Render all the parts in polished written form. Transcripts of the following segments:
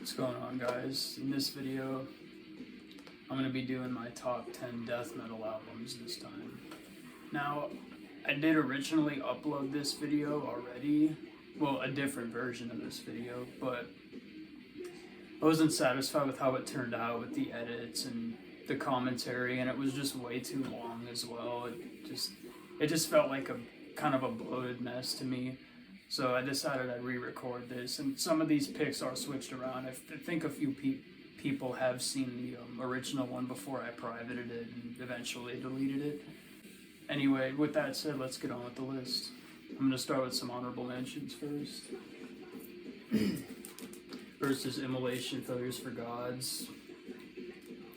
What's going on, guys? In this video, I'm going to be doing my top 10 death metal albums this time. Now, I did originally upload this video already, well, a different version of this video, but I wasn't satisfied with how it turned out with the edits and the commentary, and it was just way too long as well. It just felt like a kind of a bloated mess to me. So I decided I'd re-record this, and some of these picks are switched around. I think a few people have seen the original one before I privated it and eventually deleted it. Anyway, with that said, let's get on with the list. I'm going to start with some honorable mentions first. First is Immolation, Failures for Gods.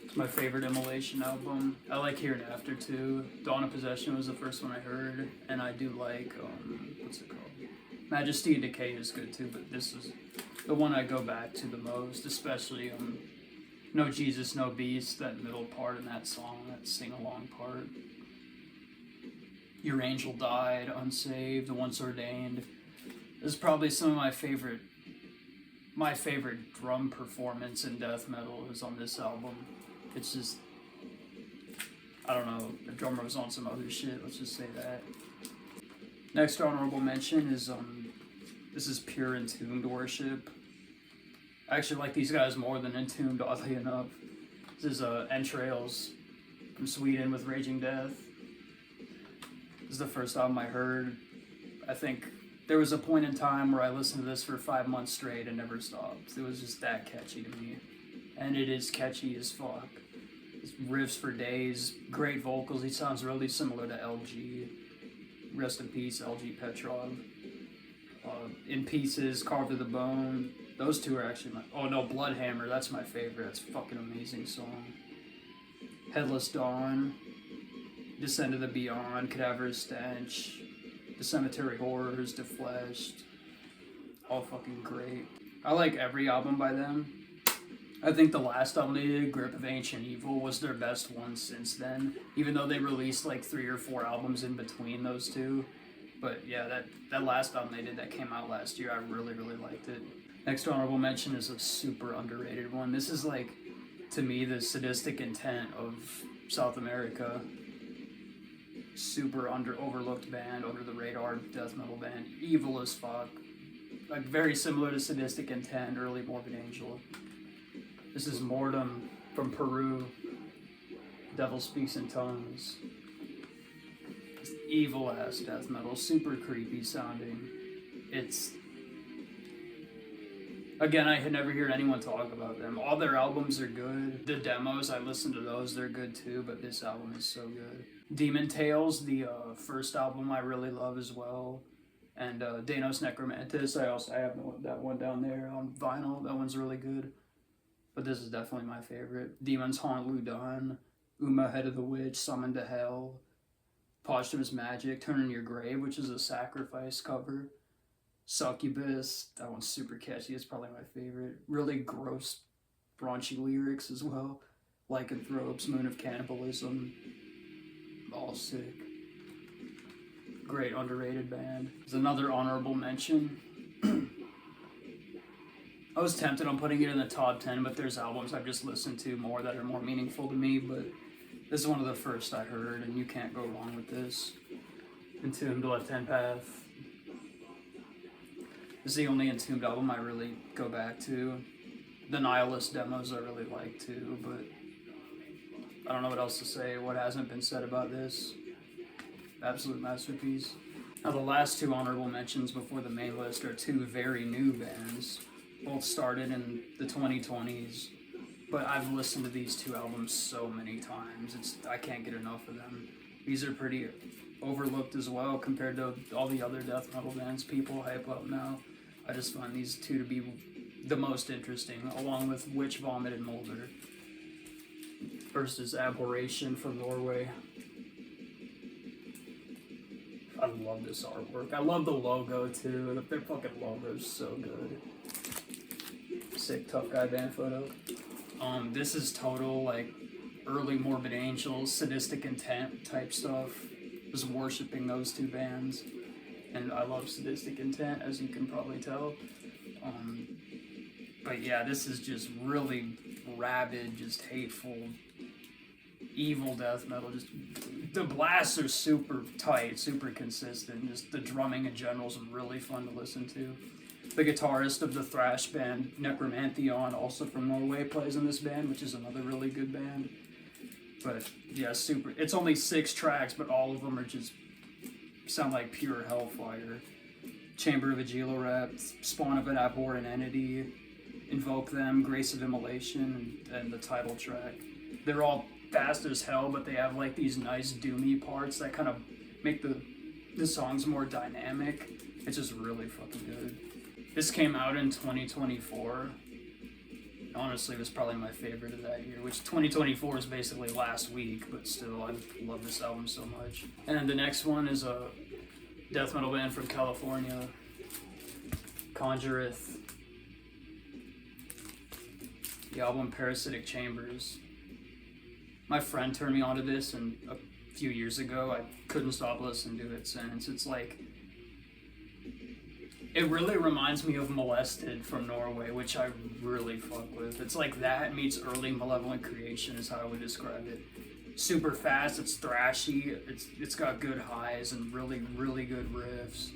It's my favorite Immolation album. I like Here and After too. Dawn of Possession was the first one I heard, and I do like, what's it called? Majesty and Decay is good too, but this is the one I go back to the most, especially No Jesus, No Beast, that middle part in that song, that sing-along part. Your Angel Died, Unsaved, Once Ordained. This is probably some of my favorite drum performance in death metal is on this album. It's just, I don't know, the drummer was on some other shit, let's just say that. Next honorable mention is, this is Pure Entombed Worship. I actually like these guys more than Entombed, oddly enough. This is Entrails from Sweden with Raging Death. This is the first album I heard. I think there was a point in time where I listened to this for 5 months straight and never stopped. It was just that catchy to me. And it is catchy as fuck. It's riffs for days, great vocals. He sounds really similar to LG. Rest in peace, LG Petrov. In Pieces, Carved to the Bone. Those two are actually my... Oh no, Bloodhammer, that's my favorite. That's a fucking amazing song. Headless Dawn. Descend to the Beyond, Cadaverous Stench. The Cemetery Horrors, Defleshed. All fucking great. I like every album by them. I think the last album they did, Grip of Ancient Evil, was their best one since then, even though they released like 3 or 4 albums in between those two. But yeah, that last album they did that came out last year, I really, really liked it. Next honorable mention is a super underrated one. This is like, to me, the Sadistic Intent of South America. Super overlooked band, under the radar death metal band. Evil as fuck. Like very similar to Sadistic Intent, early Morbid Angel. This is Mortem from Peru. Devil Speaks in Tongues. It's evil ass death metal, super creepy sounding. It's, again, I had never heard anyone talk about them. All their albums are good. The demos, I listened to those, they're good too, but this album is so good. Demon Tales, the first album I really love as well. And Danos Necromantis, I have that one down there on vinyl. That one's really good. But this is definitely my favorite. Demons Haunt Ludan, Uma Head of the Witch, Summoned to Hell, Posthumous Magic, Turn in Your Grave, which is a Sacrifice cover. Succubus, that one's super catchy, it's probably my favorite. Really gross, raunchy lyrics as well. Lycanthropes, Moon of Cannibalism, all sick. Great underrated band. There's another honorable mention. I was tempted on putting it in the top 10, but there's albums I've just listened to more that are more meaningful to me, but this is one of the first I heard, and you can't go wrong with this. Entombed, Left Hand Path. This is the only Entombed album I really go back to. The Nihilist demos I really like too, but I don't know what else to say. What hasn't been said about this? Absolute masterpiece. Now the last 2 honorable mentions before the main list are 2 very new bands. Both started in the 2020s, but I've listened to these 2 albums so many times. I can't get enough of them. These are pretty overlooked as well compared to all the other death metal bands people hype up now. I just find these 2 to be the most interesting, along with Witch Vomit and Molder. First is Aberration from Norway. I love this artwork. I love the logo too. Their fucking logo is so good. Sick tough guy band photo. This is total like early Morbid Angel, Sadistic Intent type stuff. Was worshipping those 2 bands, and I love Sadistic Intent, as you can probably tell. But yeah, this is just really rabid, just hateful, evil death metal. Just the blasts are super tight, super consistent. Just the drumming in general is really fun to listen to. The guitarist of the thrash band Necromantheon, also from Norway, plays in this band, which is another really good band. But yeah, super. It's only 6 tracks, but all of them are just sound like pure hellfire. Chamber of Agilorept, Spawn of an Abhorrent Entity, Invoke Them, Grace of Immolation, and the title track. They're all fast as hell, but they have like these nice doomy parts that kind of make the songs more dynamic. It's just really fucking good. This came out in 2024. Honestly, it was probably my favorite of that year, which 2024 is basically last week, but still, I love this album so much. And the next one is a death metal band from California, Conjureth. The album Parasitic Chambers. My friend turned me onto this, and a few years ago, I couldn't stop listening to it since. It's like, it really reminds me of Molested from Norway, which I really fuck with. It's like that meets early Malevolent Creation is how I would describe it. Super fast, it's thrashy, it's got good highs and really, really good riffs.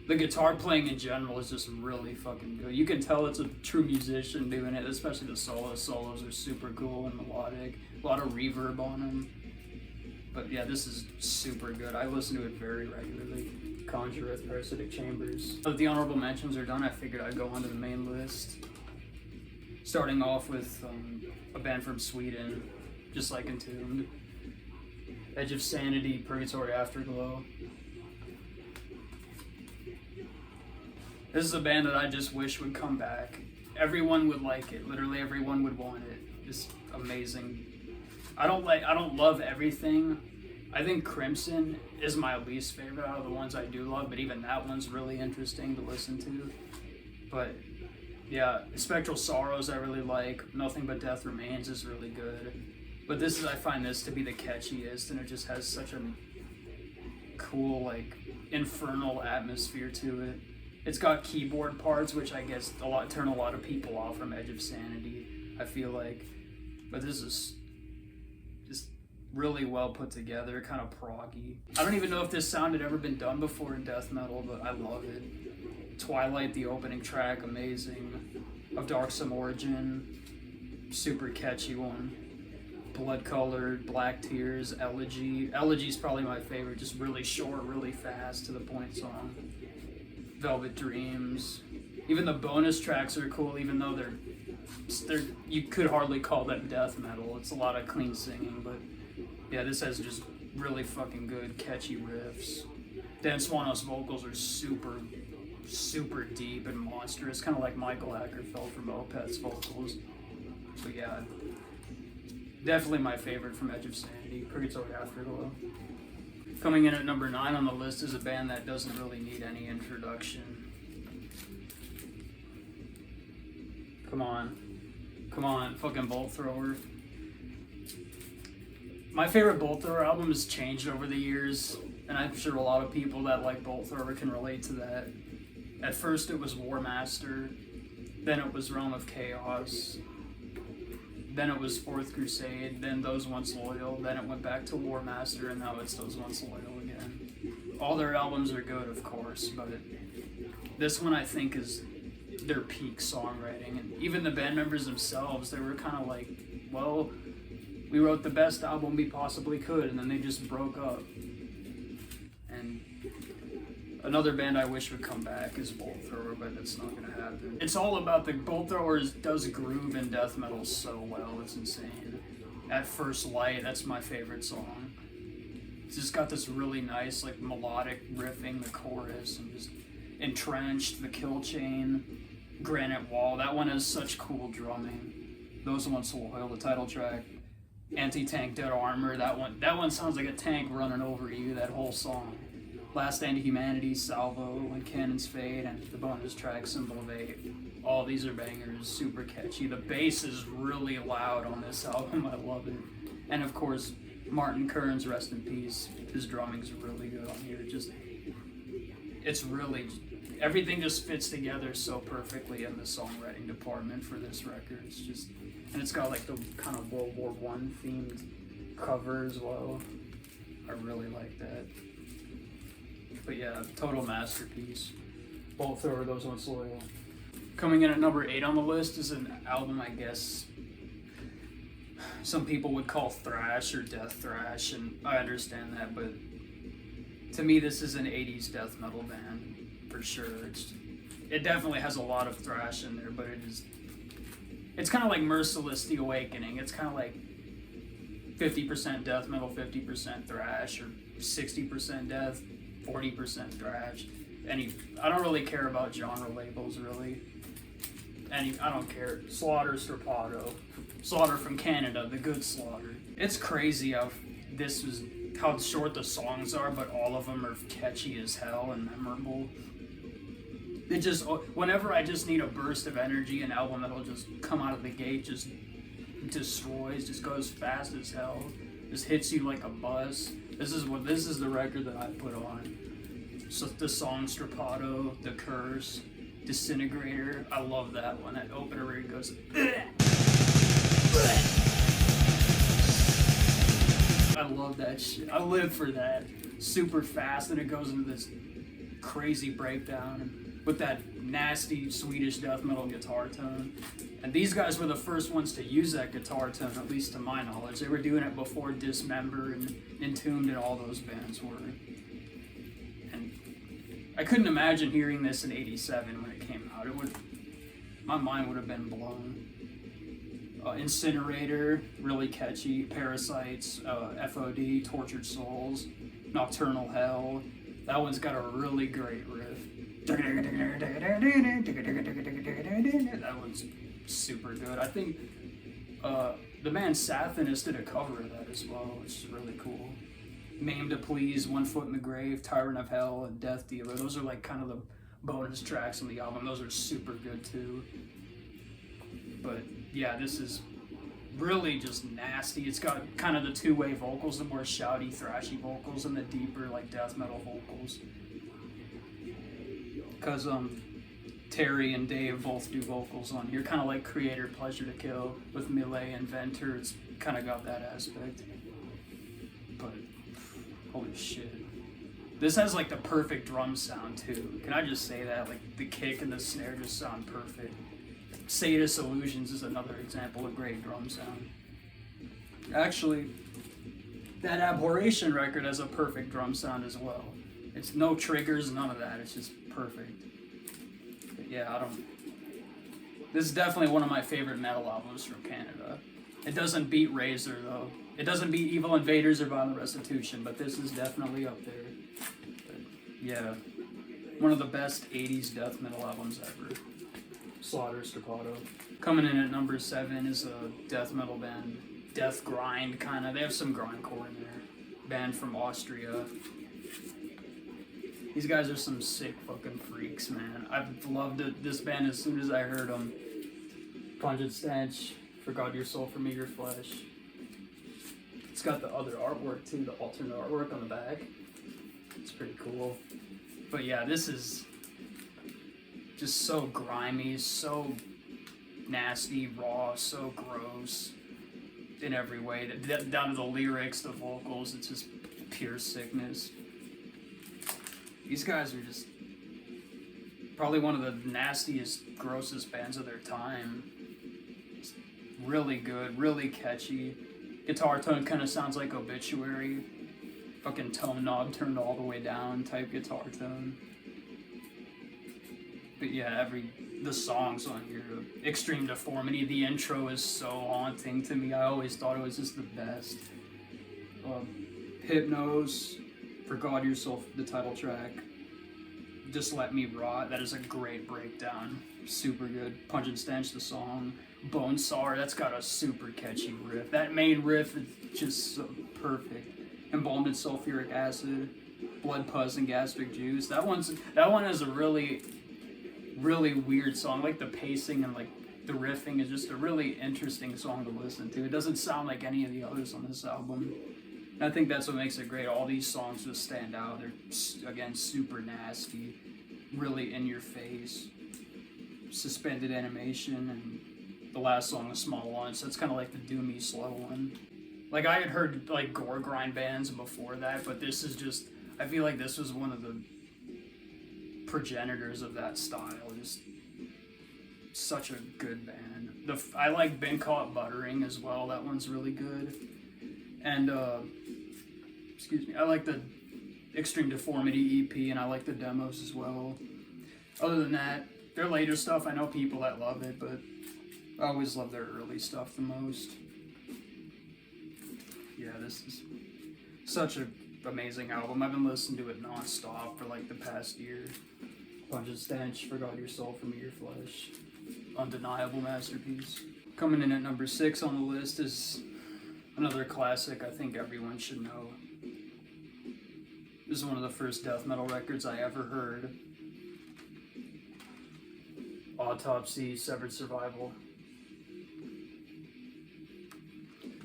The guitar playing in general is just really fucking good. You can tell it's a true musician doing it, especially the solos. Solos are super cool and melodic. A lot of reverb on them. But yeah, this is super good. I listen to it very regularly. Conjureth, Parasitic Chambers. Now that the honorable mentions are done, I figured I'd go onto the main list. Starting off with a band from Sweden, just like Entombed. Edge of Sanity, Purgatory Afterglow. This is a band that I just wish would come back. Everyone would like it. Literally everyone would want it. It's amazing. I don't love everything. I think Crimson is my least favorite out of the ones I do love, but even that one's really interesting to listen to. But yeah, Spectral Sorrows I really like. Nothing But Death Remains is really good. But I find this to be the catchiest, and it just has such a cool, like, infernal atmosphere to it. It's got keyboard parts, which I guess turn a lot of people off from Edge of Sanity, I feel like. But this is just really well put together, kind of proggy. I don't even know if this sound had ever been done before in death metal, but I love it. Twilight, the opening track, amazing. Of Darksome Origin, super catchy one. Blood Colored, Black Tears, Elegy. Elegy's probably my favorite, just really short, really fast, to the point song. Velvet Dreams. Even the bonus tracks are cool, even though they're you could hardly call them death metal. It's a lot of clean singing, but yeah, this has just really fucking good, catchy riffs. Dan Swanos' vocals are super, super deep and monstrous, kind of like Michael Ackerfeld from Opeth's vocals. But yeah, definitely my favorite from Edge of Sanity, Purgatory Afterglow. Coming in at number 9 on the list is a band that doesn't really need any introduction. Come on, fucking Bolt Thrower. My favorite Bolt Thrower album has changed over the years, and I'm sure a lot of people that like Bolt Thrower can relate to that. At first it was War Master, then it was Realm of Chaos, then it was Fourth Crusade, then Those Once Loyal, then it went back to War Master, and now it's Those Once Loyal again. All their albums are good, of course, but this one I think is their peak songwriting. And even the band members themselves, they were kind of like, well, we wrote the best album we possibly could, and then they just broke up. And another band I wish would come back is Bolt Thrower, but that's not going to happen. It's all about the Bolt Thrower does groove in death metal so well, it's insane. At First Light, that's my favorite song. It's just got this really nice, like, melodic riffing, the chorus, and just Entrenched, the Kill Chain, Granite Wall. That one has such cool drumming. Those Once Loyal, the title track. Anti-Tank Dead Armor, that one sounds like a tank running over you, that whole song. Last Stand of Humanity, Salvo, When Cannons Fade, and the bonus track, Symbol of 8. All these are bangers, super catchy. The bass is really loud on this album, I love it. And of course, Martin Kearns, rest in peace. His drumming's really good on here. It's really everything just fits together so perfectly in the songwriting department for this record. It's just, and it's got like the kind of World War I themed cover as well. I really like that. But yeah, total masterpiece. Bolt Thrower, Those Once Loyal. Coming in at number 8 on the list is an album I guess some people would call thrash or death thrash, and I understand that, but to me this is an 80s death metal band for sure. It definitely has a lot of thrash in there, but it's kind of like Merciless, The Awakening. It's kind of like 50% death metal, 50% thrash, or 60% death, 40% thrash. I don't really care about genre labels really. I don't care. Slaughter, Strapato, Slaughter from Canada, the good Slaughter. It's crazy how short the songs are, but all of them are catchy as hell and memorable. It just, whenever I just need a burst of energy, an album that'll just come out of the gate, just destroys, just goes fast as hell, just hits you like a bus. This is the record that I put on. So the song Strapato, The Curse, Disintegrator, I love that one. That opener where it goes, I love that shit. I live for that. Super fast, and it goes into this crazy breakdown with that nasty Swedish death metal guitar tone. And these guys were the first ones to use that guitar tone, at least to my knowledge. They were doing it before Dismember and Entombed and all those bands were. And I couldn't imagine hearing this in '87 when it came out. My mind would have been blown. Incinerator, really catchy. Parasites, FOD, Tortured Souls, Nocturnal Hell. That one's got a really great riff. That one's super good. I think the band Sathanis did a cover of that as well, which is really cool. Maim to Please, One Foot in the Grave, Tyrant of Hell, and Death Dealer. Those are like kind of the bonus tracks on the album. Those are super good too. But yeah, this is really just nasty. It's got kind of the two-way vocals, the more shouty, thrashy vocals, and the deeper like death metal vocals. Because Terry and Dave both do vocals on here, kind of like Creator, Pleasure to Kill with Millet and Venter. It's kind of got that aspect. But holy shit. This has like the perfect drum sound too. Can I just say that? Like the kick and the snare just sound perfect. Sadist Illusions is another example of great drum sound. Actually, that Abhorration record has a perfect drum sound as well. It's no triggers, none of that. It's just perfect. But yeah, this is definitely one of my favorite metal albums from Canada. It doesn't beat Razor though. It doesn't beat Evil Invaders or Violent Restitution, but this is definitely up there. But yeah, one of the best 80s death metal albums ever. Slaughter, Strapato. Coming in at number 7 is a death metal band, Death Grind kind of. They have some grindcore in there. Band from Austria. These guys are some sick fucking freaks, man. I've loved this band as soon as I heard them. Pungent Stench, For God Your Soul, For Me Your Flesh. It's got the other artwork too, the alternate artwork on the back. It's pretty cool. But yeah, this is just so grimy, so nasty, raw, so gross in every way. Down to the lyrics, the vocals, it's just pure sickness. These guys are just probably one of the nastiest, grossest bands of their time. It's really good, really catchy. Guitar tone kind of sounds like Obituary. Fucking tone knob turned all the way down type guitar tone. But yeah, the songs on here, Extreme Deformity, the intro is so haunting to me. I always thought it was just the best. Hypnose, For God Your Soul, the title track. Just Let Me Rot, that is a great breakdown. Super good. Pungent Stench, the song. Bonesaw, that's got a super catchy riff. That main riff is just so perfect. Embalmed in Sulfuric Acid, Blood, Pus, and Gastric Juice. That one has a really weird song. Like the pacing and like the riffing is just a really interesting song to listen to. It doesn't sound like any of the others on this album. And I think that's what makes it great. All these songs just stand out. They're, again, super nasty. really in your face, suspended animation, and the last song, A Small Lunch, that's kind of like the doomy slow one. Like, I had heard like gore grind bands before that, but this is just, I feel like this was one of the progenitors of that style. Just such a good band. I like Been Caught Buttering as well. That one's really good. And excuse me, I like the Extreme Deformity EP, and I like the demos as well. Other than that, their later stuff, I know people that love it, but I always love their early stuff the most. Yeah, this is such an amazing album. I've been listening to it non-stop for like the past year. Pungent Stench, Forgot Your Soul from Your Flesh. Undeniable masterpiece. Coming in at number 6 on the list is another classic I think everyone should know. This is one of the first death metal records I ever heard. Autopsy, Severed Survival.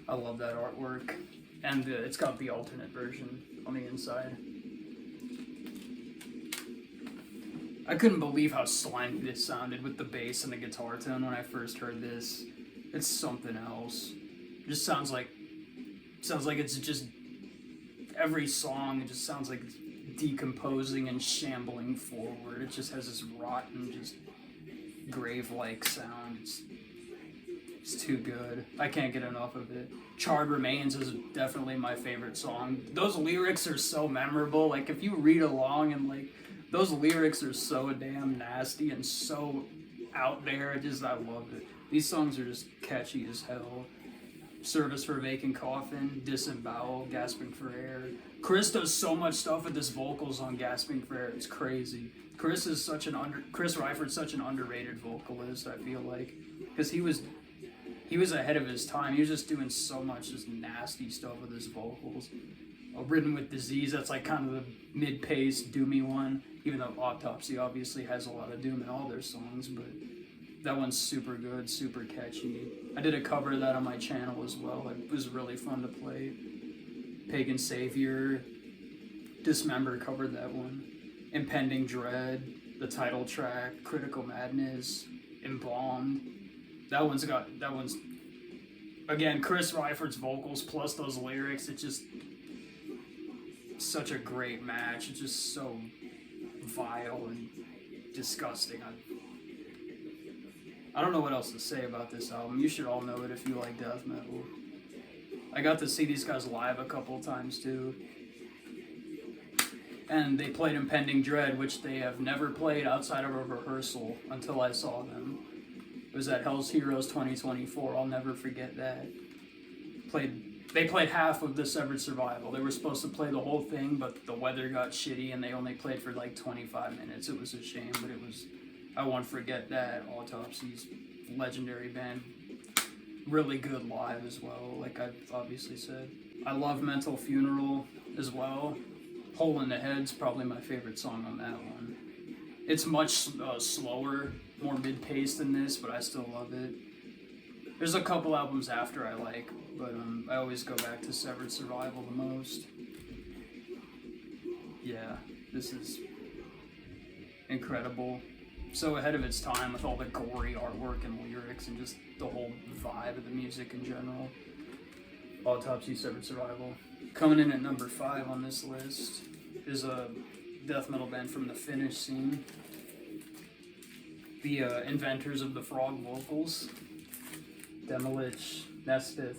I love that artwork. And it's got the alternate version on the inside. I couldn't believe how slimy this sounded with the bass and the guitar tone when I first heard this. It's something else. It just sounds like it's just every song, it just sounds like it's decomposing and shambling forward. It just has this rotten, just grave-like sound. It's too good. I can't get enough of it. Charred Remains is definitely my favorite song. Those lyrics are so memorable. Like, if you read along and, like, those lyrics are so damn nasty and so out there. I love it. These songs are just catchy as hell. Service for a Vacant Coffin, Disembowel, Gasping for Air. Chris does so much stuff with his vocals on Gasping for Air. It's crazy. Chris Reifert's such an underrated vocalist, I feel like. Because he was ahead of his time. He was just doing so much just nasty stuff with his vocals. Ridden with Disease, that's like kind of the mid-paced, doomy one. Even though Autopsy obviously has a lot of doom in all their songs, but that one's super good, super catchy. I did a cover of that on my channel as well. It was really fun to play. Pagan Savior, Dismember covered that one. Impending Dread, the title track, Critical Madness, Embalmed. That one's again, Chris Reifert's vocals plus those lyrics. It's just such a great match. It's just so vile and disgusting. I don't know what else to say about this album. You should all know it if you like death metal. I got to see these guys live a couple of times too. And they played Impending Dread, which they have never played outside of a rehearsal until I saw them. It was at Hell's Heroes 2024. I'll never forget that. They played half of the Severed Survival. They were supposed to play the whole thing, but the weather got shitty and they only played for like 25 minutes. It was a shame, but I won't forget that. Autopsy's legendary band. Really good live as well, like I've obviously said. I love Mental Funeral as well. Hole in the Head's probably my favorite song on that one. It's much slower, more mid-paced than this, but I still love it. There's a couple albums after I like, but I always go back to Severed Survival the most. Yeah, this is incredible. So ahead of its time with all the gory artwork and lyrics and just the whole vibe of the music in general. Autopsy, Severed Survival. Coming in at number 5 on this list is a death metal band from the Finnish scene. The inventors of the frog vocals. Demilich, Nesbith.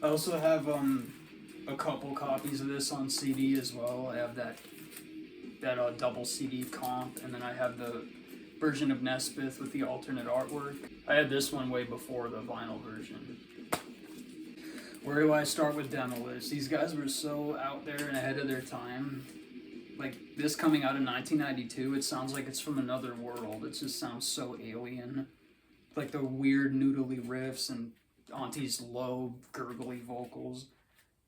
I also have a couple copies of this on CD as well. I have that double CD comp, and then I have the version of Nesbith with the alternate artwork. I had this one way before the vinyl version. Where do I start with Demilich? These guys were so out there and ahead of their time. Like, this coming out in 1992, it sounds like it's from another world. It just sounds so alien. Like the weird noodly riffs and Auntie's low, gurgly vocals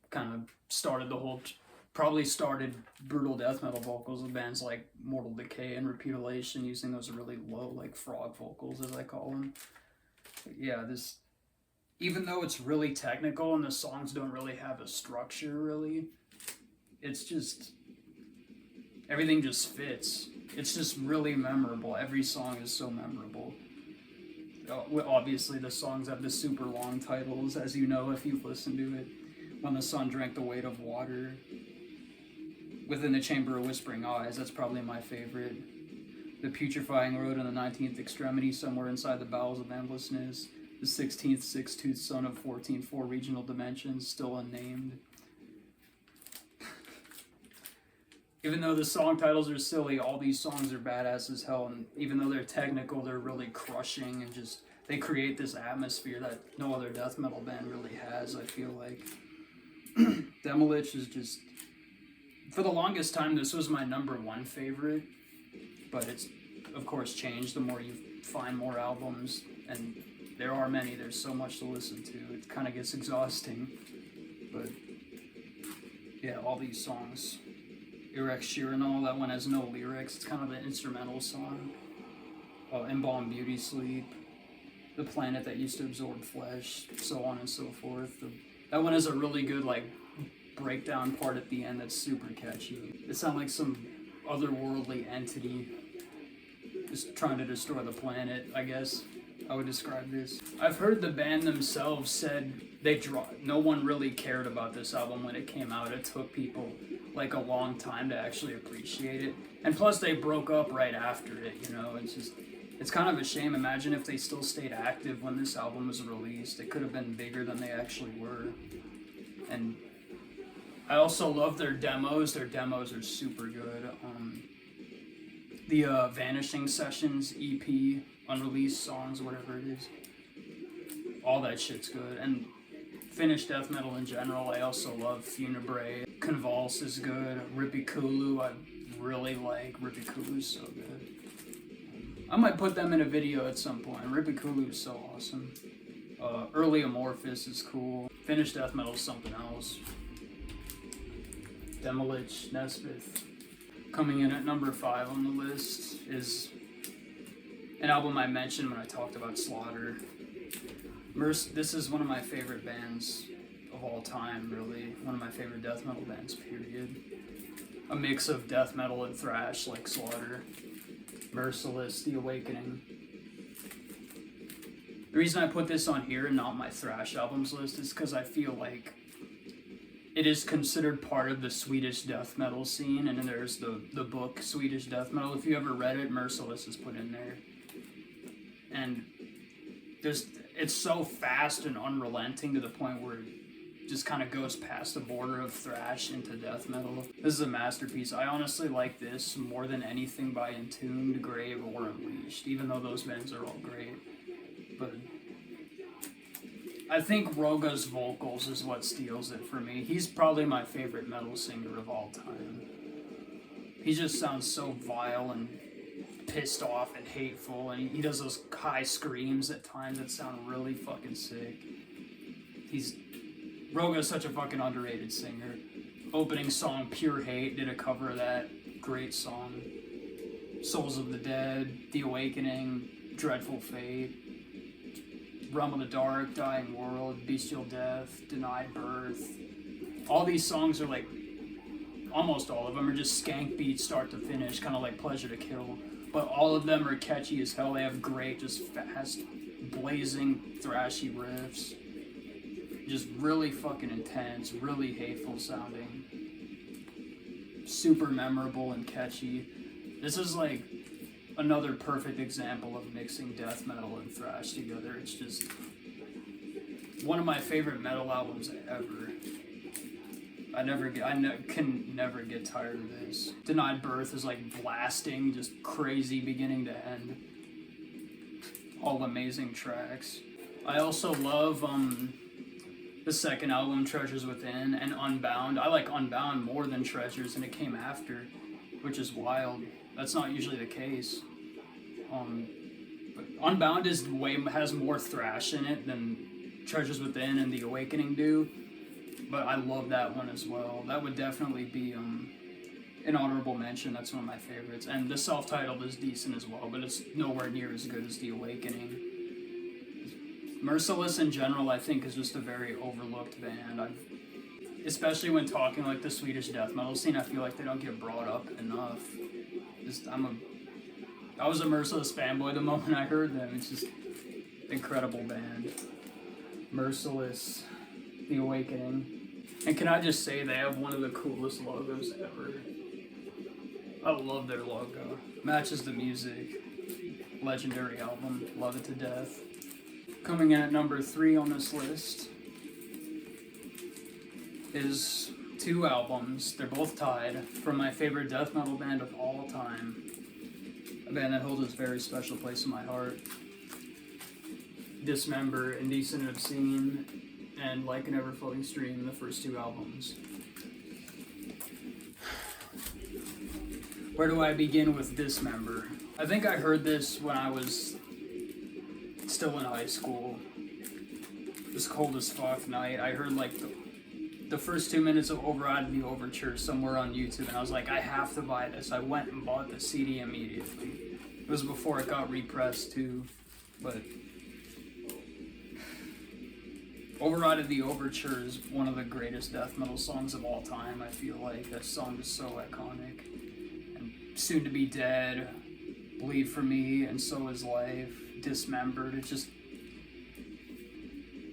kind of started the whole... Probably started brutal death metal vocals with bands like Mortal Decay and Repudiation using those really low, like frog vocals, as I call them. But yeah, this... Even though it's really technical and the songs don't really have a structure, really, it's just... Everything just fits. it's just really memorable. Every song is so memorable. Obviously, the songs have the super long titles, as you know if you've listened to it. When the Sun Drank the Weight of Water, Within the Chamber of Whispering Eyes, that's probably my favorite. The Putrefying Road and the 19th Extremity, Somewhere Inside the Bowels of Endlessness. The 16th Six-Toothed Son of 14-4 Regional Dimensions, still unnamed. Even though the song titles are silly, all these songs are badass as hell, and even though they're technical, they're really crushing, and just, they create this atmosphere that no other death metal band really has, I feel like. Demilich is just, for the longest time, this was my #1 favorite, but it's, of course, changed the more you find more albums, and there are many, there's so much to listen to, it kind of gets exhausting, but yeah, all these songs. Erex Shirinal, that one has no lyrics, it's kind of an instrumental song. Embalm Beauty Sleep, The Planet That Used to Absorb Flesh, so on and so forth. That one has a really good like breakdown part at the end that's super catchy. It sounds like some otherworldly entity just trying to destroy the planet, I guess I would describe this. I've heard the band themselves said no one really cared about this album when it came out. It took people like a long time to actually appreciate it. And plus they broke up right after it, you know, it's kind of a shame. Imagine if they still stayed active when this album was released. It could have been bigger than they actually were. And I also love their demos. Their demos are super good. The Vanishing Sessions EP, unreleased songs, whatever it is. All that shit's good. And Finnish death metal in general, I also love Funebre. Convulse is good. Rippikulu, I really like. Rippikulu's so good. I might put them in a video at some point. Rippikulu is so awesome. Early Amorphous is cool. Finnish death metal is something else. Demilich, Nesbith. Coming in at #5 on the list is an album I mentioned when I talked about Slaughter. This is one of my favorite bands of all time, really. One of my favorite death metal bands, period. A mix of death metal and thrash, like Slaughter. Merciless, The Awakening. The reason I put this on here and not my thrash albums list is because I feel like it is considered part of the Swedish death metal scene, and then there's the book Swedish Death Metal. If you ever read it, Merciless is put in there. And it's so fast and unrelenting to the point where it just kind of goes past the border of thrash into death metal. This is a masterpiece. I honestly like this more than anything by Entombed, Grave, or Unleashed, even though those bands are all great. But I think Roga's vocals is what steals it for me. He's probably my favorite metal singer of all time. He just sounds so vile and pissed off and hateful, and he does those high screams at times that sound really fucking sick. Roga's such a fucking underrated singer. Opening song Pure Hate, did a cover of that. Great song. Souls of the Dead, The Awakening, Dreadful Fate, Realm of the Dark, Dying World, Bestial Death, Denied Birth. All these songs are like, almost all of them are just skank beats start to finish, kind of like Pleasure to Kill. But all of them are catchy as hell. They have great, just fast, blazing, thrashy riffs. Just really fucking intense, really hateful sounding. Super memorable and catchy. This is like another perfect example of mixing death metal and thrash together. It's just one of my favorite metal albums ever. I can never get tired of this. Denied Birth is like blasting, just crazy beginning to end. All amazing tracks. I also love the second album, Treasures Within, and Unbound. I like Unbound more than Treasures, and it came after, which is wild. That's not usually the case. But Unbound has more thrash in it than Treasures Within and The Awakening do. But I love that one as well. That would definitely be an honorable mention. That's one of my favorites. And the self-titled is decent as well, but it's nowhere near as good as The Awakening. Merciless in general, I think, is just a very overlooked band. Especially when talking like the Swedish death metal scene, I feel like they don't get brought up enough. I was a Merciless fanboy the moment I heard them. It's just incredible band. Merciless, The Awakening. And can I just say they have one of the coolest logos ever. I love their logo. Matches the music. Legendary album. Love it to death. Coming in at number 3 on this list is 2 albums. They're both tied for my favorite death metal band of all time. A band that holds a very special place in my heart. Dismember, Indecent and Obscene, and Like an Ever-Floating Stream, the first 2 albums. Where do I begin with Dismember? I think I heard this when I was still in high school. This cold as fuck night. I heard like the first 2 minutes of Override the Overture somewhere on YouTube, and I was like, I have to buy this. I went and bought the CD immediately. It was before it got repressed too, but Override the Overture is one of the greatest death metal songs of all time. I feel like that song is so iconic. And Soon to Be Dead, Bleed for Me, and So Is Life, Dismembered. It's just,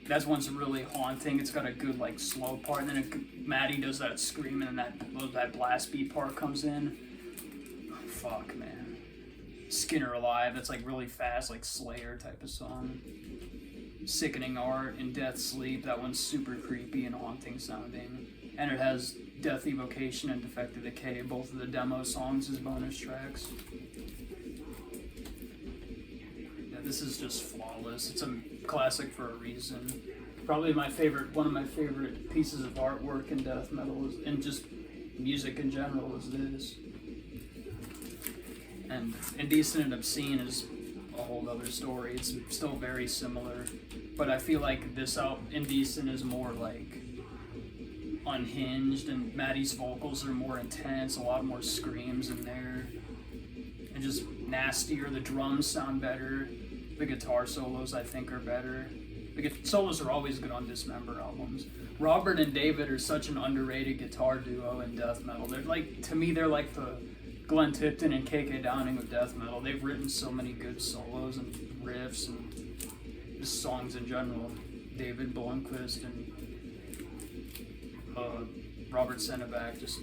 that one's really haunting. It's got a good like slow part, and then Maddie does that scream, and then that blast beat part comes in. Oh, fuck, man. Skinner Alive, that's like really fast, like Slayer type of song. Sickening Art and Death Sleep, that one's super creepy and haunting sounding. And it has Death Evocation and Defective Decay, both of the demo songs as bonus tracks. Yeah, this is just flawless. It's a classic for a reason. Probably one of my favorite pieces of artwork in death metal and just music in general is this. And Indecent and Obscene is a whole other story. It's still very similar, but I feel like this album, Indecent, is more like unhinged, and Maddie's vocals are more intense, a lot more screams in there, and just nastier. The drums sound better. The guitar solos, I think, are better. The solos are always good on Dismember albums. Robert and David are such an underrated guitar duo in death metal. They're like, to me, they're like the Glenn Tipton and KK Downing of death metal. They've written so many good solos and riffs and just songs in general. David Blomqvist and Robert Senneback, just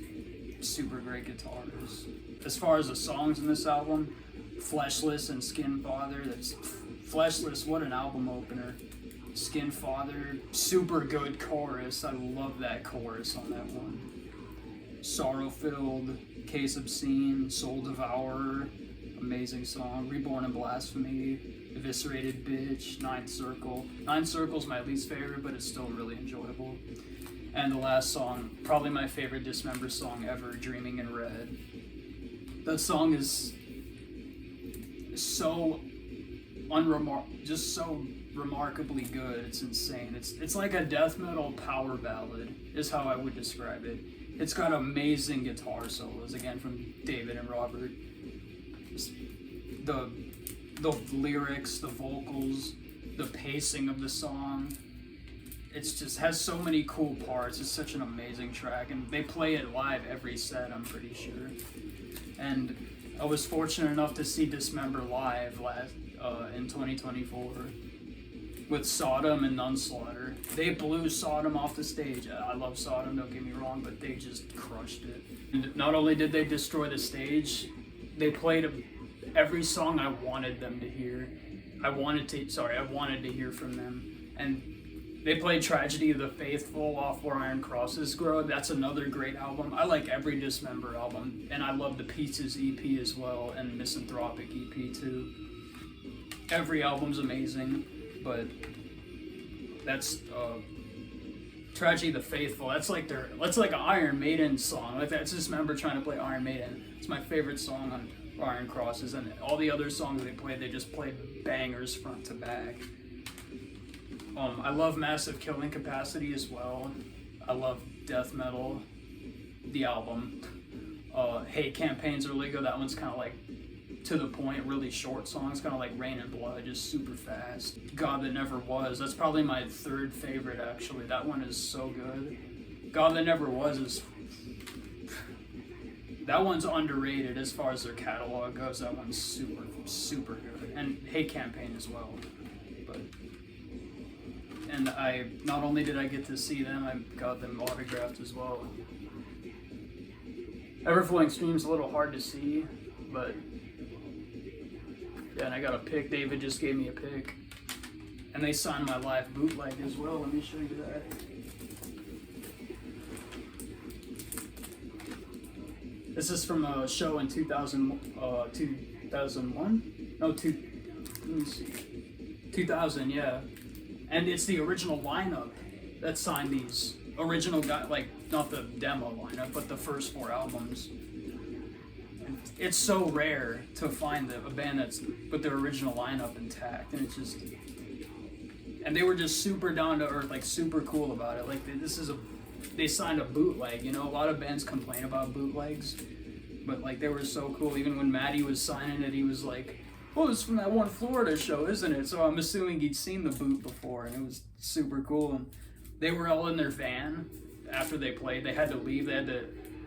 super great guitarists. As far as the songs in this album, Fleshless and Skin Father, that's Fleshless, what an album opener. Skin Father, super good chorus. I love that chorus on that one. Sorrow Filled, Case Obscene, Soul Devourer, amazing song. Reborn in Blasphemy, Eviscerated Bitch, Ninth Circle. Ninth Circle's my least favorite, but it's still really enjoyable. And the last song, probably my favorite Dismember song ever, Dreaming in Red. That song is so just so remarkably good. It's insane. It's like a death metal power ballad is how I would describe it. It's got amazing guitar solos, again from David and Robert. Just the lyrics, the vocals, the pacing of the song. It's just has so many cool parts. It's such an amazing track, and they play it live every set, I'm pretty sure. And I was fortunate enough to see Dismember live in 2024 with Sodom and Nunslaughter. They blew Sodom off the stage. I love Sodom, don't get me wrong, but they just crushed it. And not only did they destroy the stage, they played every song I wanted them to hear. I wanted to hear from them. And they played Tragedy of the Faithful off Where Iron Crosses Grow. That's another great album. I like every Dismember album, and I love the Pieces EP as well, and Misanthropic EP too. Every album's amazing, but that's Tragedy of the Faithful. That's like an Iron Maiden song. Like that's Dismember trying to play Iron Maiden. It's my favorite song on Iron Crosses, and all the other songs they played, they just played bangers front to back. I love Massive Killing Capacity as well. I love death metal, the album. Hate Campaigns are really good. That one's kind of like to the point, really short songs, kind of like Rain and Blood, just super fast. God That Never Was, that's probably my third favorite actually. That one is so good. God That Never Was is That one's underrated as far as their catalog goes. That one's super, super good. And Hate Campaign as well. And not only did I get to see them, I got them autographed as well. Everflowing Stream's a little hard to see, but yeah, and I got a pick. David just gave me a pick. And they signed my live bootleg as well. Let me show you that. This is from a show in 2001? No, let me see. 2000, yeah. And it's the original lineup that signed these. Original guy, like, not the demo lineup, but the first 4 albums. And it's so rare to find a band that's with their original lineup intact, and it's just... And they were just super down to earth, like, super cool about it. Like, they signed a bootleg, you know? A lot of bands complain about bootlegs, but, like, they were so cool. Even when Matty was signing it, he was like, well, it's from that one Florida show, isn't it? So I'm assuming he'd seen the boot before, and it was super cool. And they were all in their van after they played. They had to leave. They had to,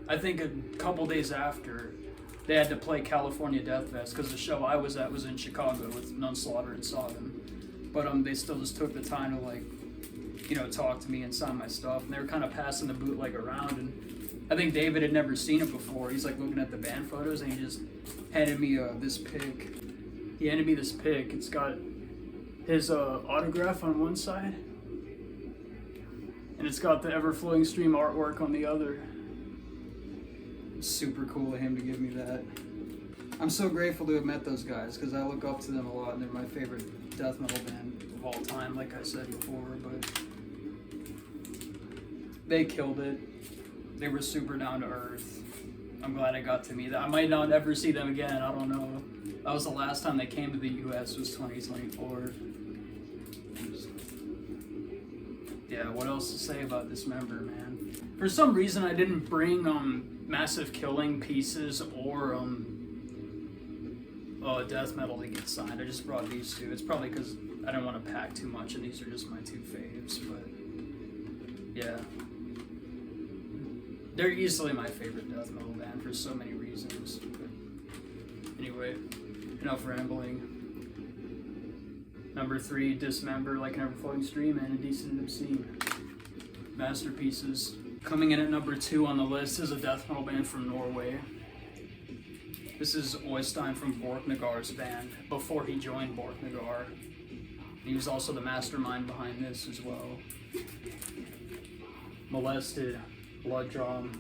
I think a couple days after, they had to play California Death Fest because the show I was at was in Chicago with None Slaughter and Sodom. But they still just took the time to, like, you know, talk to me and sign my stuff. And they were kind of passing the bootleg around. And I think David had never seen it before. He's, like, looking at the band photos, and he just handed me this pic. He handed me this pic. It's got his autograph on one side, and it's got the Everflowing Stream artwork on the other. It's super cool of him to give me that. I'm so grateful to have met those guys, because I look up to them a lot, and they're my favorite death metal band of all time, like I said before, but they killed it. They were super down to earth. I'm glad I got to meet them. I might not ever see them again, I don't know. That was the last time they came to the US, was 2024. Yeah, what else to say about Dismember, man? For some reason, I didn't bring Massive Killing Pieces or Death Metal to get signed. I just brought these two. It's probably because I didn't want to pack too much, and these are just my 2 faves, but yeah. They're easily my favorite death metal band for so many reasons. But anyway, enough rambling. Number 3, Dismember, Like an Everflowing Stream, and Indecent and Obscene. Masterpieces. Coming in at number 2 on the list is a death metal band from Norway. This is Oystein from Borknagar's band, before he joined Borknagar. He was also the mastermind behind this as well. Molested, Blood Drum.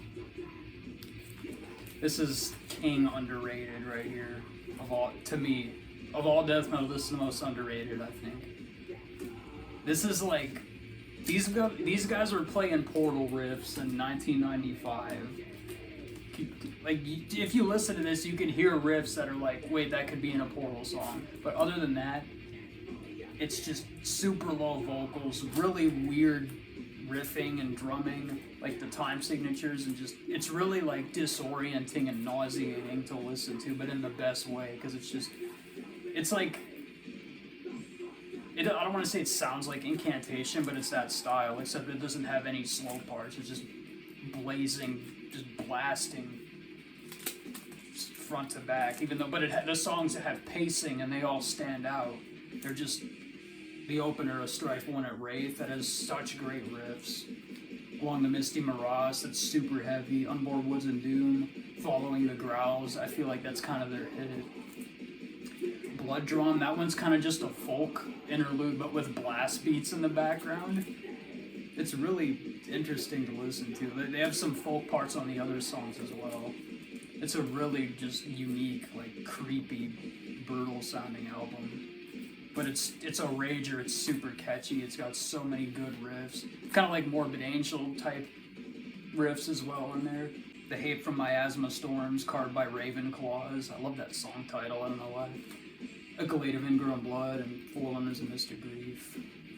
This is king underrated right here. To me, of all death metal, this is the most underrated, I think. This is like, these guys were playing Portal riffs in 1995. Like, if you listen to this, you can hear riffs that are like, wait, that could be in a Portal song. But other than that, it's just super low vocals, really weird riffing and drumming, like the time signatures, and just, it's really like disorienting and nauseating to listen to, but in the best way, because it's like, I don't want to say it sounds like Incantation, but it's that style, except it doesn't have any slow parts. It's just blazing, just blasting front to back, but the songs that have pacing and they all stand out. They're just the opener of Strife 1 at Wraith that has such great riffs. Along the Misty Mirage, that's super heavy. Unborn Woods and Doom, Following the Growls, I feel like that's kind of their hit. Blood Drum, that one's kind of just a folk interlude, but with blast beats in the background. It's really interesting to listen to. They have some folk parts on the other songs as well. It's a really just unique, like, creepy, brutal sounding album. But it's a rager, it's super catchy, it's got so many good riffs. Kind of like Morbid Angel type riffs as well in there. The Hate from Miasma Storms, Carved by Raven Claws. I love that song title, I don't know why. A Glade of Ingrown Blood and Fallen as a Mystic Grief,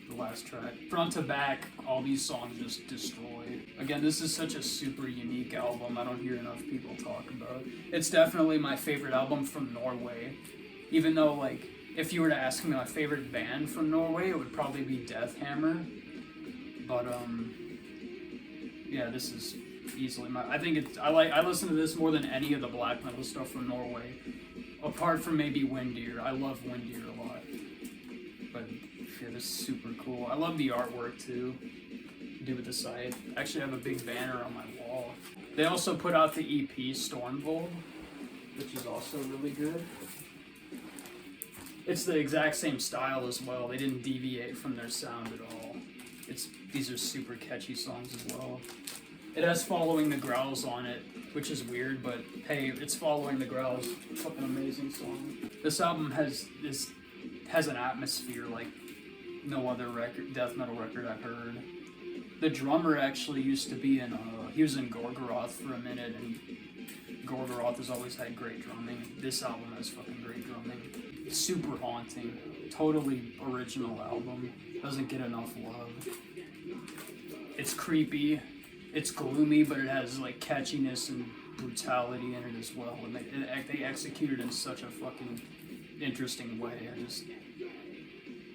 the last track. Front to back, all these songs just destroyed. Again, this is such a super unique album I don't hear enough people talk about. It's definitely my favorite album from Norway. Even though, like, if you were to ask me my favorite band from Norway, it would probably be Death Hammer. But, yeah, this is easily my. I think it's. I listen to this more than any of the black metal stuff from Norway, apart from maybe Windeer. I love Windeer a lot. But yeah, this is super cool. I love the artwork too. Do with the site. Actually, I have a big banner on my wall. They also put out the EP Stormvold, which is also really good. It's the exact same style as well. They didn't deviate from their sound at all. These are super catchy songs as well. It has Following the Growls on it, which is weird, but hey, it's Following the Growls. Fucking amazing song. This album has an atmosphere like no other death metal record I've heard. The drummer actually used to be he was in Gorgoroth for a minute, and Gorgoroth has always had great drumming. This album has fucking great drumming. It's super haunting. Totally original album. Doesn't get enough love. It's creepy. It's gloomy, but it has like catchiness and brutality in it as well. And they execute it in such a fucking interesting way.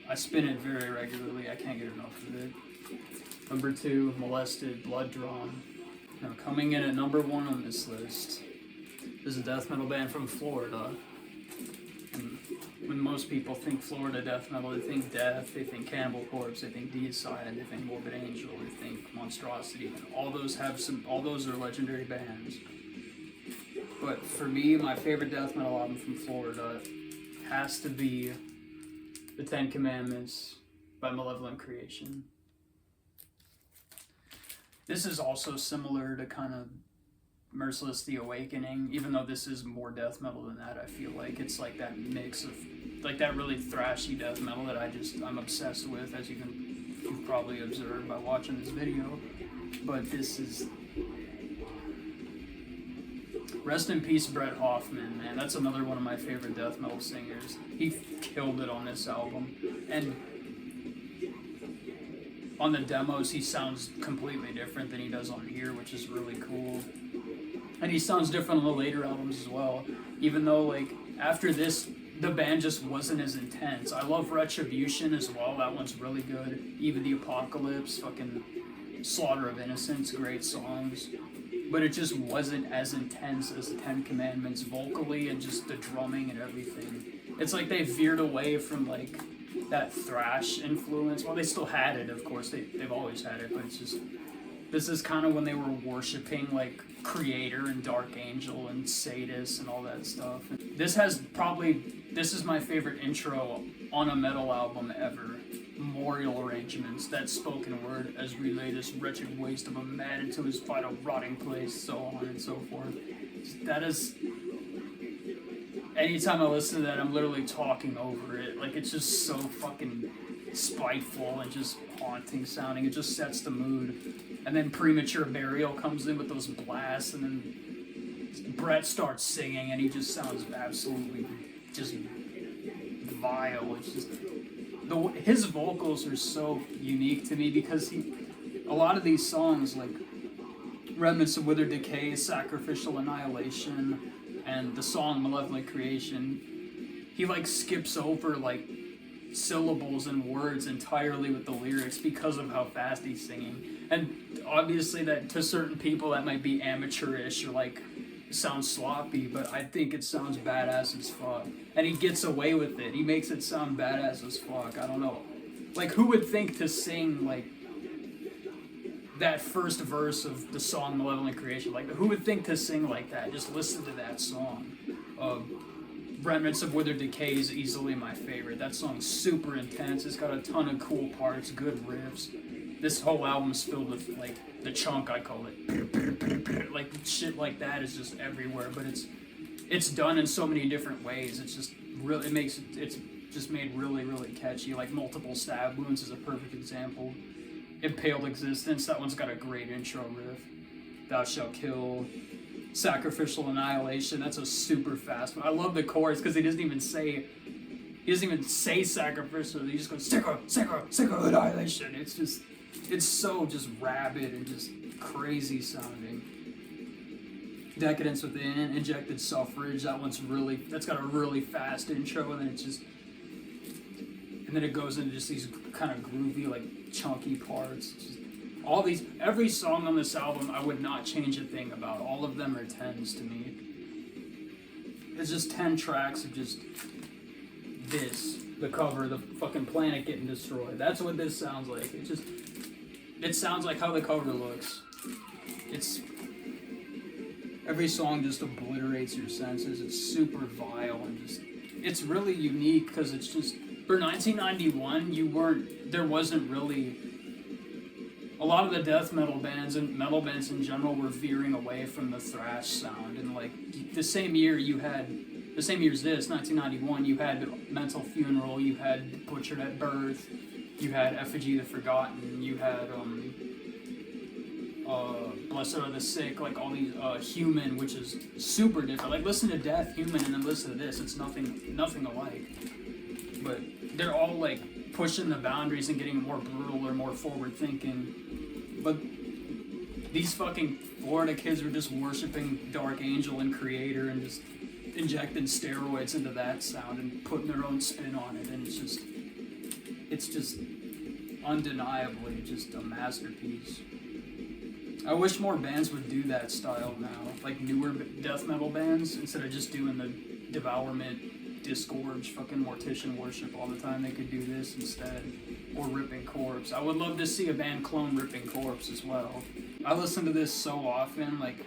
I spin it very regularly. I can't get enough of it. Number 2, Molested, Blood Drawn. Now coming in at number 1 on this list is a death metal band from Florida. And when most people think Florida death metal, they think Death, they think Cannibal Corpse, they think Deicide, they think Morbid Angel, they think Monstrosity. And all those are legendary bands. But for me, my favorite death metal album from Florida has to be The 10 Commandments by Malevolent Creation. This is also similar to kind of Merciless The Awakening, even though this is more death metal than that. I feel like it's like that mix of like that really thrashy death metal that I'm obsessed with, as you've probably observed by watching this video. But this is rest in peace, Brett Hoffman, man. That's another one of my favorite death metal singers. He killed it on this album, and on the demos, he sounds completely different than he does on here, which is really cool. And he sounds different on the later albums as well. Even though, like, after this, the band just wasn't as intense. I love Retribution as well. That one's really good. Even the Apocalypse, fucking Slaughter of Innocents, great songs. But it just wasn't as intense as the 10 Commandments vocally and just the drumming and everything. It's like they veered away from, like, that thrash influence. Well, they still had it, of course. They've always had it, but it's just... This is kind of when they were worshipping, like, Creator and Dark Angel and Sadist and all that stuff. This is my favorite intro on a metal album ever. Memorial arrangements, that spoken word as we lay this wretched waste of a man into his final rotting place, so on and so forth. That is... Anytime I listen to that, I'm literally talking over it. Like, it's just so fucking spiteful and just haunting sounding. It just sets the mood. And then Premature Burial comes in with those blasts, and then Brett starts singing, and he just sounds absolutely just vile. It's just... his vocals are so unique to me because a lot of these songs, like Remnants of Withered Decay, Sacrificial Annihilation, and the song Malevolent Creation, he like skips over like syllables and words entirely with the lyrics because of how fast he's singing. And obviously that to certain people that might be amateurish or like sounds sloppy, but I think it sounds badass as fuck. And he gets away with it. He makes it sound badass as fuck. I don't know. Like, who would think to sing like that first verse of the song Malevolent Creation? Like, who would think to sing like that? Just listen to that song. Remnants of Withered Decay is easily my favorite. That song's super intense. It's got a ton of cool parts, good riffs. This whole album's filled with, like, the chunk, I call it. Like, shit like that is just everywhere, but it's done in so many different ways. It's just really, it's just made really, really catchy. Like, Multiple Stab Wounds is a perfect example. Impaled Existence, that one's got a great intro riff. Thou Shalt Kill. Sacrificial Annihilation, that's a super fast one. I love the chorus because he doesn't even say sacrificial. He just goes sacro annihilation. It's so just rabid and just crazy sounding. Decadence Within, Injected Suffrage, that's got a really fast intro, and then it goes into just these kind of groovy, like chunky parts. every song on this album, I would not change a thing about. All of them are 10s to me. It's just 10 tracks of just this, the cover, the fucking planet getting destroyed. That's what this sounds like. It sounds like how the cover looks. It's every song just obliterates your senses. It's super vile and just it's really unique because it's just for 1991 there wasn't really a lot of the death metal bands and metal bands in general were veering away from the thrash sound, and like the same year as this 1991 you had Mental Funeral, you had Butchered at Birth, you had Effigy the Forgotten, you had Blessed Are the Sick, like all these Human, which is super different. Like listen to Death, Human, and then listen to this. It's nothing alike. But they're all like pushing the boundaries and getting more brutal or more forward thinking. But these fucking Florida kids were just worshiping Dark Angel and Creator and just injecting steroids into that sound and putting their own spin on it, and it's just undeniably just a masterpiece. I wish more bands would do that style now, like newer death metal bands, instead of just doing the devourment, disgorge, fucking mortician worship all the time. They could do this instead, or Ripping Corpse. I would love to see a band clone Ripping Corpse as well. I listen to this so often, like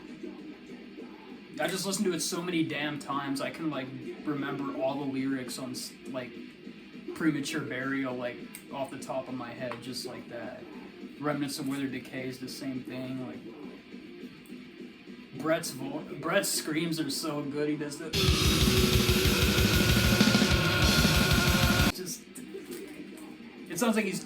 I just listen to it so many damn times. I can like remember all the lyrics on like Premature Burial, like off the top of my head, just like that. Remnants of Withered Decay is the same thing. Like Brett's screams are so good. He does that. Just it sounds like he's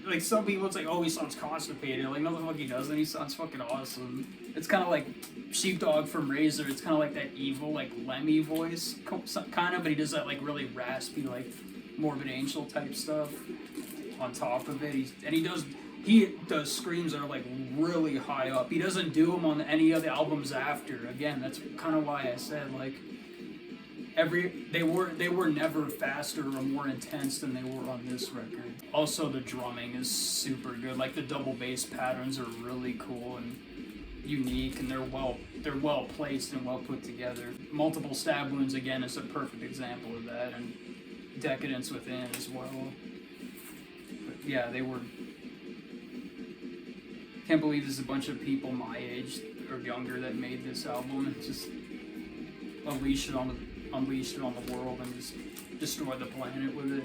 like some people. It's like, oh, he sounds constipated. Like no, the fuck he doesn't. He sounds fucking awesome. It's kind of like Sheepdog from Razor. It's kind of like that evil, like Lemmy voice, kind of, but he does that like really raspy, like Morbid Angel type stuff on top of it. He does screams that are like really high up. He doesn't do them on any of the albums after. Again, that's kind of why I said like they were never faster or more intense than they were on this record. Also, the drumming is super good. Like the double bass patterns are really cool and unique, and they're well placed and well put together. Multiple Stab Wounds again is a perfect example of that, and Decadence Within as well. But yeah, they were. Can't believe there's a bunch of people my age or younger that made this album and just unleashed it on the world and just destroyed the planet with it.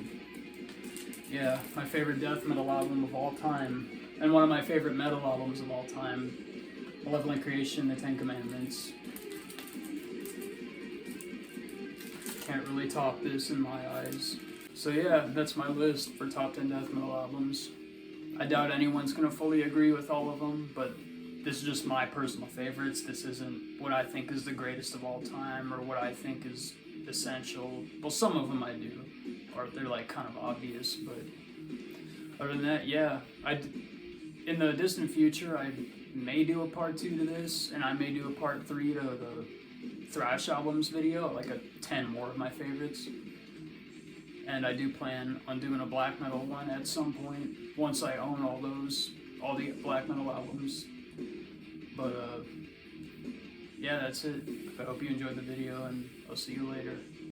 Yeah, my favorite death metal album of all time, and one of my favorite metal albums of all time. Malevolent Creation, The Ten Commandments. Can't really top this in my eyes. So yeah, that's my list for top 10 death metal albums. I doubt anyone's gonna fully agree with all of them, but this is just my personal favorites. This isn't what I think is the greatest of all time or what I think is essential. Well, some of them I do, or they're like kind of obvious, but other than that, yeah. In the distant future, I may do a part 2 to this, and I may do a part 3 to the thrash albums video, like 10 more of my favorites. And I do plan on doing a black metal one at some point, once I own all the black metal albums. But yeah, that's it. I hope you enjoyed the video, and I'll see you later.